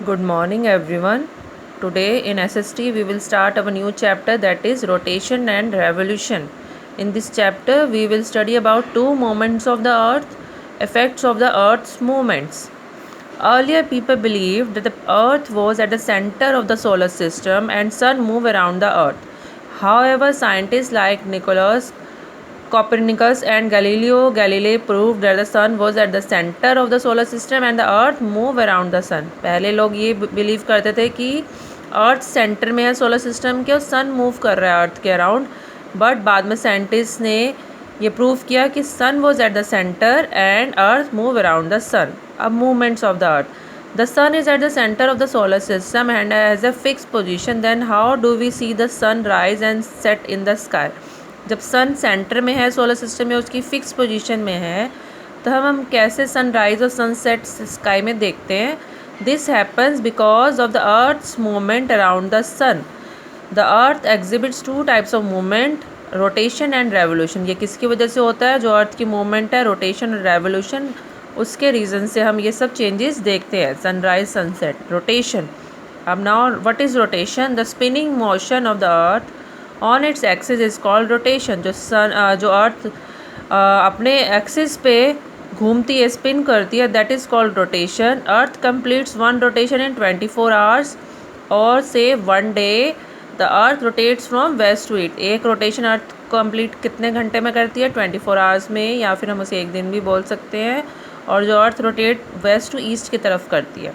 Good morning, everyone. Today in SST, we will start our new chapter, that is rotation and revolution. In this chapter, we will study about two moments of the earth, effects of the earth's movements. Earlier, people believed that the earth was at the center of the solar system and sun moved around the earth. However, scientists like Nicholas Copernicus and Galileo Galilei proved that the sun was at the center of the solar system and the earth move around the sun. पहले लोग ये believe करते थे कि अर्थ centre में है solar system के और सन मूव कर रहा है अर्थ के अराउंड, बट बाद में साइंटिस्ट ने ये प्रूव किया कि sun was at the centre and earth move around the sun. अब movements of the earth. The sun is at the center of the solar system and has a fixed position. Then how do we see the sun rise and set in the sky? जब सन centre में है solar system में, उसकी fix position में है, तो हम कैसे सनराइज और सनसेट स्काई में देखते हैं. This happens because of the earth's movement around the sun. The earth exhibits two types of movement, rotation and revolution. ये किसकी वजह से होता है? जो अर्थ की मूवमेंट है, रोटेशन और रेवोल्यूशन, उसके रीज़न से हम ये सब चेंजेस देखते हैं. Sunrise, sunset, rotation. अब now what is rotation? The spinning motion of the earth on its axis is called rotation. जो अर्थ अपने एक्सिस पे घूमती है, स्पिन करती है, that is called rotation. Earth completes one rotation in 24 hours और से one day. The earth rotates from west to east. एक रोटेशन अर्थ कंप्लीट कितने घंटे में करती है? 24 आवर्स में, या फिर हम उसे एक दिन भी बोल सकते हैं. और जो earth rotate west to east की तरफ करती है.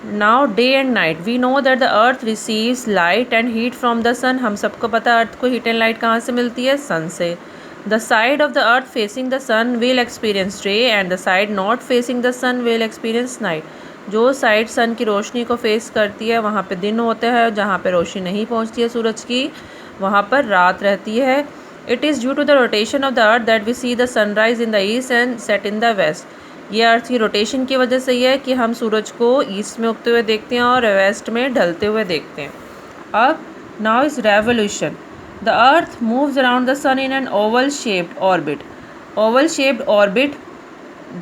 Now day and night. We know that the earth receives light and heat from the sun. हम सबको पता है अर्थ को हीट एंड लाइट कहाँ से मिलती है? सन से. The side of the earth facing the sun will experience day and the side not facing the sun will experience night. जो साइड सन की रोशनी को फेस करती है वहाँ पे दिन होता है, जहाँ पे रोशनी नहीं पहुँचती है सूरज की वहाँ पर रात रहती है. It is due to the rotation of the earth that we see the sunrise in the east and set in the west. ये अर्थ की रोटेशन की वजह से ये है कि हम सूरज को ईस्ट में उगते हुए देखते हैं और वेस्ट में ढलते हुए देखते हैं. अब now is revolution. The earth moves around the sun in an oval shaped orbit. Oval shaped orbit.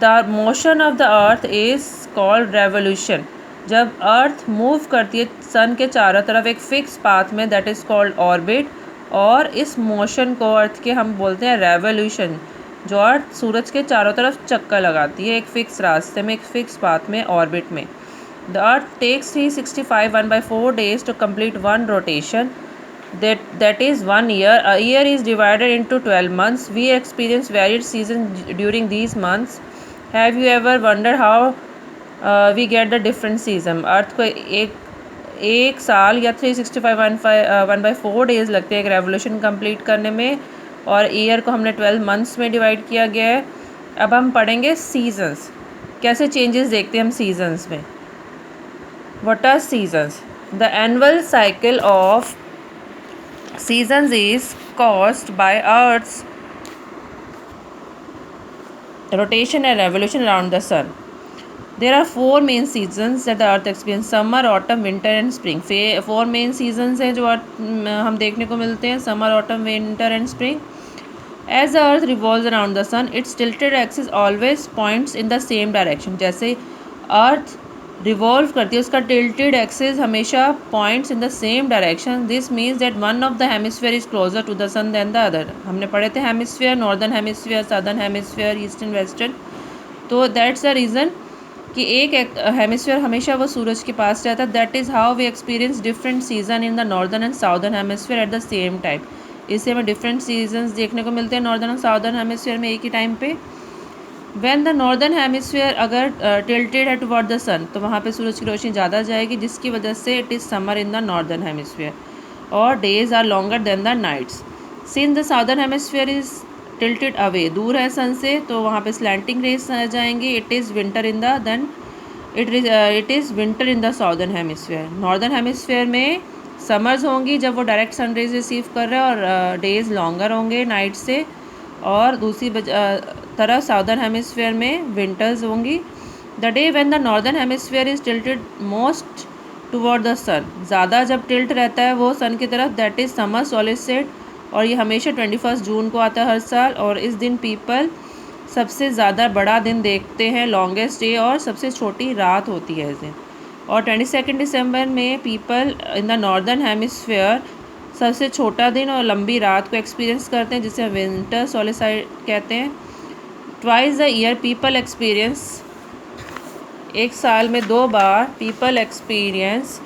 The motion of the earth is called revolution. जब अर्थ मूव करती है सन के चारों तरफ एक फिक्स पाथ में, दैट इज़ कॉल्ड ऑर्बिट. और इस मोशन को अर्थ के हम बोलते हैं रेवोल्यूशन. जो अर्थ सूरज के चारों तरफ चक्कर लगाती है एक फ़िक्स रास्ते में, एक फ़िक्स पाथ में, ऑर्बिट में. The earth takes 365 1/4 days to complete one rotation. That is 1 year. A year is divided into 12 months. We experience varied seasons during these months. Have you ever wondered how we get the different season? अर्थ को एक साल या 365 1/4 days लगते हैं एक revolution complete करने में, और ईयर को हमने 12 मंथ्स में डिवाइड किया गया है. अब हम पढ़ेंगे सीजन्स. कैसे चेंजेस देखते हैं हम सीजन्स में. What are seasons? The annual cycle of seasons is caused by earth's rotation and revolution around the sun. There are 4 main seasons that the earth experiences: summer, autumn, winter and spring. 4 main seasons हैं जो हम देखने को मिलते हैं: summer, autumn, winter and spring. As the earth revolves around the sun, its tilted axis always points in the same direction. जैसे अर्थ revolve करती है, उसका टिल्टेड एक्सिस हमेशा points in the same direction. This means that one of the hemisphere is closer to the sun then the other. हमने पढ़े थे hemisphere, northern hemisphere, southern hemisphere, eastern, western. तो that's the reason कि एक hemisphere हमेशा वो सूरज के पास रहता है. That is how we experience different season in the northern and southern hemisphere at the same time. इससे हमें डिफरेंट सीजन्स देखने को मिलते हैं नॉर्दर्न और साउदर्न हेमिस्फीयर में एक ही टाइम पे. व्हेन द नॉर्दर्न हेमिस्फीयर अगर टिल्टेड है टुवर्ड द सन, तो वहाँ पे सूरज की रोशनी ज़्यादा जाएगी, जिसकी वजह से it is summer in the northern hemisphere और days are longer than the nights. Since the southern hemisphere is tilted away, दूर है सन से, तो वहाँ पे स्लैंटिंग रेज आ जाएंगी. It is winter in the then it is winter in the southern hemisphere. Northern hemisphere में summers होंगी जब वो डायरेक्ट सन रेज रिसीव कर रहे हैं, और डेज़ लॉन्गर होंगे नाइट से. और दूसरी तरफ साउदर्न हेमिस्फीयर में विंटर्स होंगी. The day when the northern hemisphere is tilted most toward the sun, ज़्यादा जब टिल्ट रहता है वो सन की तरफ, दैट इज़ समर सॉलिस्टिट. और ये हमेशा 21 जून को आता है हर साल. और इस दिन पीपल सबसे ज़्यादा बड़ा दिन देखते हैं, लॉन्गेस्ट डे, और सबसे छोटी रात होती है इस दिन. और 22 दिसंबर में people in the northern hemisphere सबसे छोटा दिन और लंबी रात को एक्सपीरियंस करते हैं, जिसे विंटर सोलिस्टिस कहते हैं। Twice the year people experience, एक साल में 2 बार people experience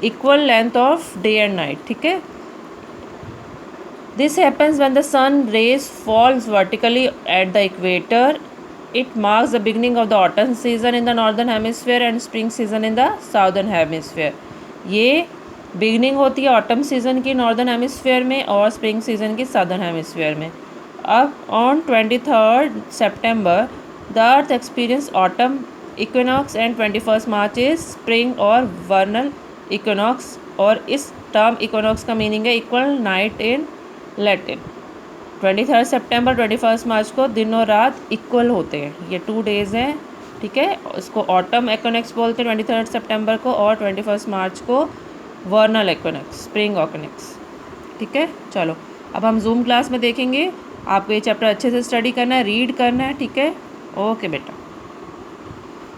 equal length of day and night, ठीक है। This happens when the sun rays falls vertically at the equator. It marks the beginning of the autumn season in the northern hemisphere and spring season in the southern hemisphere. ये beginning होती है autumn season की northern hemisphere में और spring season की southern hemisphere में। अब on 23 September the earth experience autumn equinox and 21 March is spring और वर्नल इक्विनॉक्स। और इस टर्म इक्विनॉक्स का मीनिंग है equal night in Latin. 23 September 21 March को दिन और रात इक्वल होते हैं, ये 2 डेज़ हैं, ठीक है। इसको ऑटम इक्विनॉक्स बोलते हैं 23 September को, और 21 March को वर्नल इक्विनॉक्स, स्प्रिंग इक्विनॉक्स, ठीक है। चलो अब हम जूम क्लास में देखेंगे। आपको ये चैप्टर अच्छे से स्टडी करना है, रीड करना है, ठीक है। ओके बेटा।